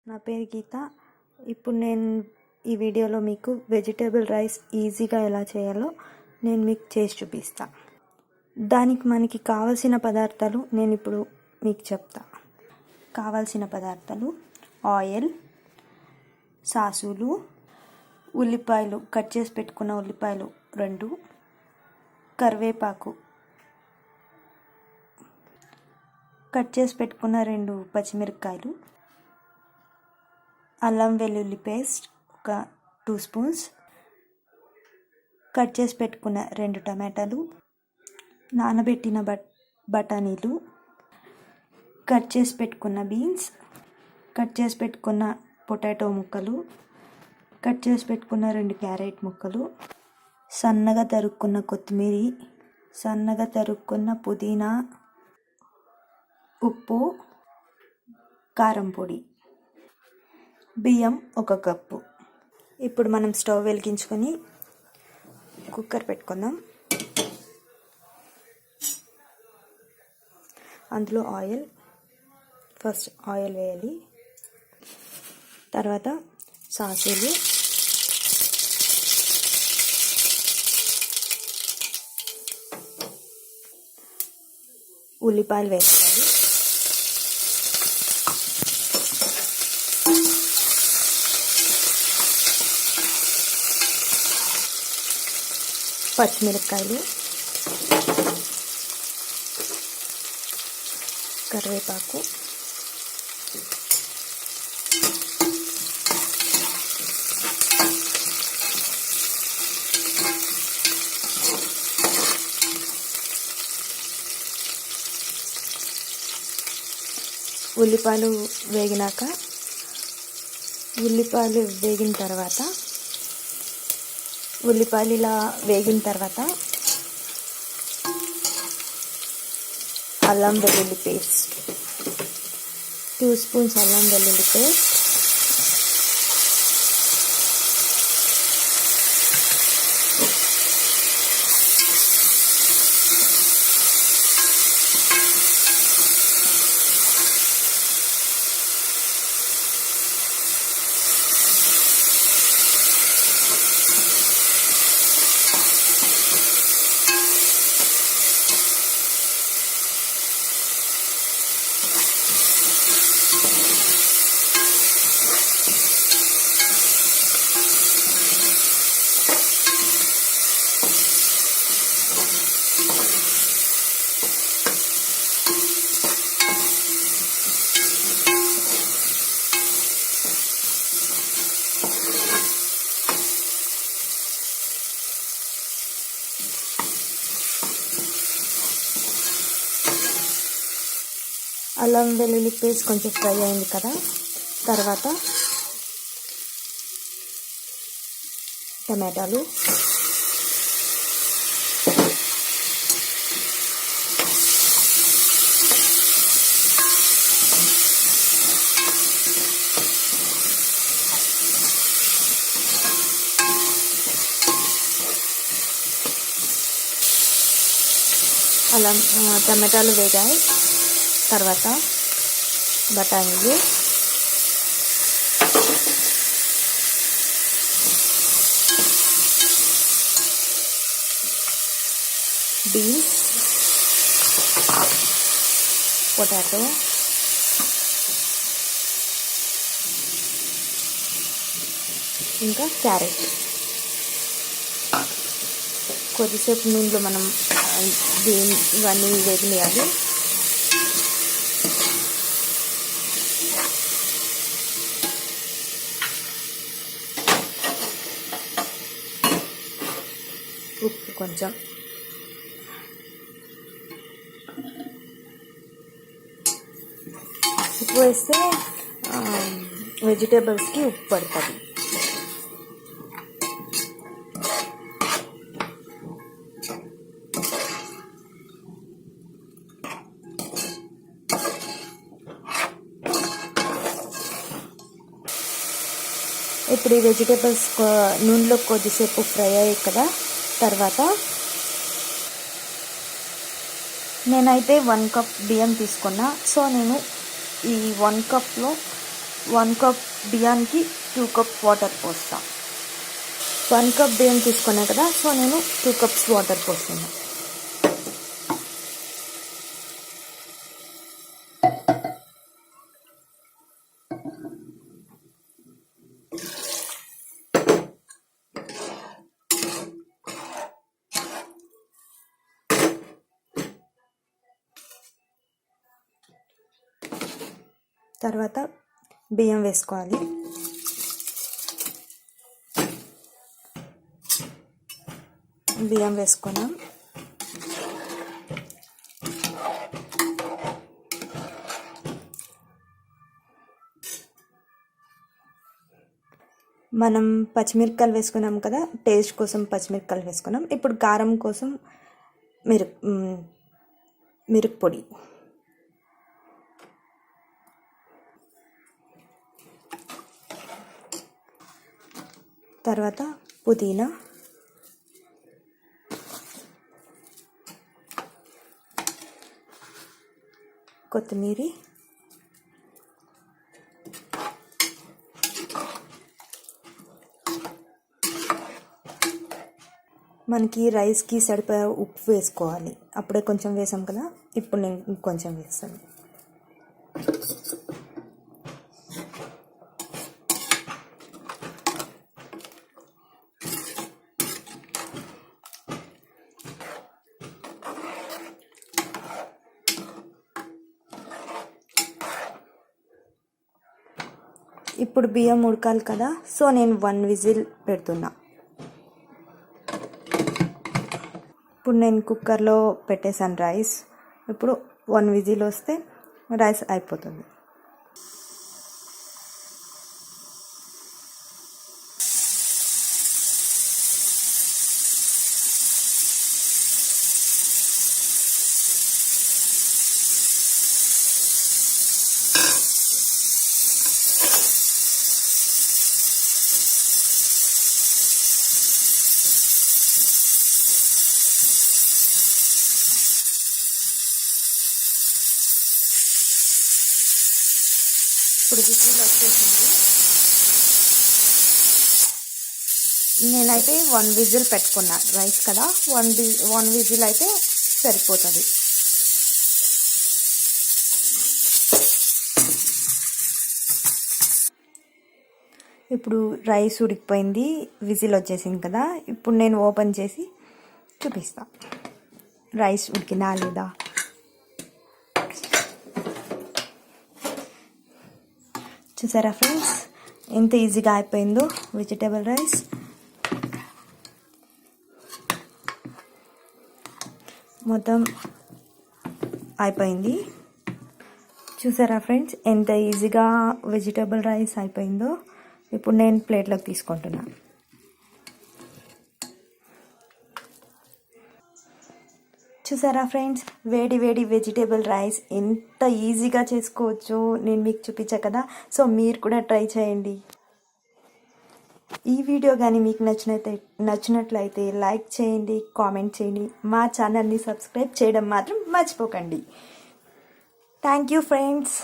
నా పేరు గీత. ఇప్పుడు నేను ఈ వీడియోలో మీకు వెజిటేబుల్ రైస్ ఈజీగా ఎలా చేయాలో నేను మీకు చేసి చూపిస్తా. దానికి మనకి కావాల్సిన పదార్థాలు నేను ఇప్పుడు మీకు చెప్తా. కావాల్సిన పదార్థాలు ఆయిల్, సాసులు, ఉల్లిపాయలు కట్ చేసి పెట్టుకున్న ఉల్లిపాయలు 2, కరివేపాకు కట్ చేసి పెట్టుకున్న 2 పచ్చిమిరపకాయలు, అల్లం వెల్లుల్లి పేస్ట్ ఒక 2 స్పూన్స్, కట్ చేసి పెట్టుకున్న 2 టమాటాలు, నానబెట్టిన బఠానీలు, కట్ చేసి పెట్టుకున్న బీన్స్, కట్ చేసి పెట్టుకున్న పొటాటో ముక్కలు, కట్ చేసి పెట్టుకున్న 2 క్యారెట్ ముక్కలు, సన్నగా తరుక్కున్న కొత్తిమీర, సన్నగా తరుక్కున్న పుదీనా, ఉప్పు, కారం పొడి, బియ్యం 1 కప్పు. ఇప్పుడు మనం స్టవ్ వెలిగించుకొని కుక్కర్ పెట్టుకుందాం. అందులో ఫస్ట్ ఆయిల్ వేయాలి. తర్వాత సాసులు, ఉల్లిపాయలు వేసుకోవాలి. పచ్చిమిరపకాయలు, కరివేపాకు, ఉల్లిపాయలు వేగిన తర్వాత అల్లం వెల్లుల్లి పేస్ట్ 2 స్పూన్స్ అల్లం వెల్లుల్లి పేస్ట్, అల్లం వెల్లుల్లి పేస్ట్ కొంచెం ఫ్రై అయింది కదా. తర్వాత టమాటాలు, టమాటాలు వేగాయి. తర్వాత బఠానీలు, బీన్స్, పొటాటో, ఇంకా క్యారెట్ కొద్దిసేపు నూనెలో మనం ఇవన్నీ వేగనియాలి. ఉప్పు కొంచెం, ఉప్పు వేస్తే వెజిటేబుల్స్కి ఉప్పు పడుతుంది. ఇప్పుడు ఈ వెజిటేబుల్స్ నూనెలో కొద్దిసేపు ఫ్రై అయ్యాయి కదా. తర్వాత నేనైతే 1 కప్ బియ్యం తీసుకున్నా. సో నేను ఈ 1 కప్లో 1 కప్ బియ్యానికి 2 కప్ వాటర్ పోస్తా. 1 కప్ బియ్యం తీసుకున్నా కదా, సో నేను 2 కప్స్ వాటర్ పోస్తున్నా. తర్వాత బియ్యం వేసుకోవాలి. బియ్యం వేసుకున్నాం. మనం పచ్చిమిరపకాయలు వేసుకున్నాం కదా, టేస్ట్ కోసం పచ్చిమిరపకాయలు వేసుకున్నాం. ఇప్పుడు కారం కోసం మిరప్పొడి. తర్వాత పుదీనా, కొత్తిమీర, మనకి రైస్కి సరిపోయే ఉప్పు వేసుకోవాలి. అప్పుడే కొంచెం వేసాం కదా, ఇప్పుడు నేను కొంచెం వేస్తాను. ఇప్పుడు బియ్యం ఉడకాలి కదా, సో నేను 1 విజిల్ పెడుతున్నా. ఇప్పుడు నేను కుక్కర్లో పెట్టేశాను రైస్. ఇప్పుడు 1 విజిల్ వస్తే రైస్ అయిపోతుంది. ఇప్పుడు విజిల్ వచ్చేసింది. నేనైతే 1 విజిల్ పెట్టుకున్నా. రైస్ కదా, 1 విజిల్ అయితే సరిపోతుంది. ఇప్పుడు రైస్ ఉడికిపోయింది, విజిల్ వచ్చేసింది కదా. ఇప్పుడు నేను ఓపెన్ చేసి చూపిస్తా రైస్ ఉడికినా లేదా. చూసారా ఫ్రెండ్స్, ఎంత ఈజీగా అయిపోయిందో వెజిటేబుల్ రైస్. మొత్తం అయిపోయింది. చూసారా ఫ్రెండ్స్, ఎంత ఈజీగా వెజిటేబుల్ రైస్ అయిపోయిందో. ఇప్పుడు నేను ప్లేట్లోకి తీసుకుంటున్నాను. చూసారా ఫ్రెండ్స్, వేడి వేడి వెజిటేబుల్ రైస్ ఎంత ఈజీగా చేసుకోవచ్చో నేను మీకు చూపించా కదా. సో మీరు కూడా ట్రై చేయండి. ఈ వీడియో కానీ మీకు నచ్చినట్లయితే లైక్ చేయండి, కామెంట్ చేయండి. మా ఛానల్ని సబ్స్క్రైబ్ చేయడం మాత్రం మర్చిపోకండి. Thank you friends.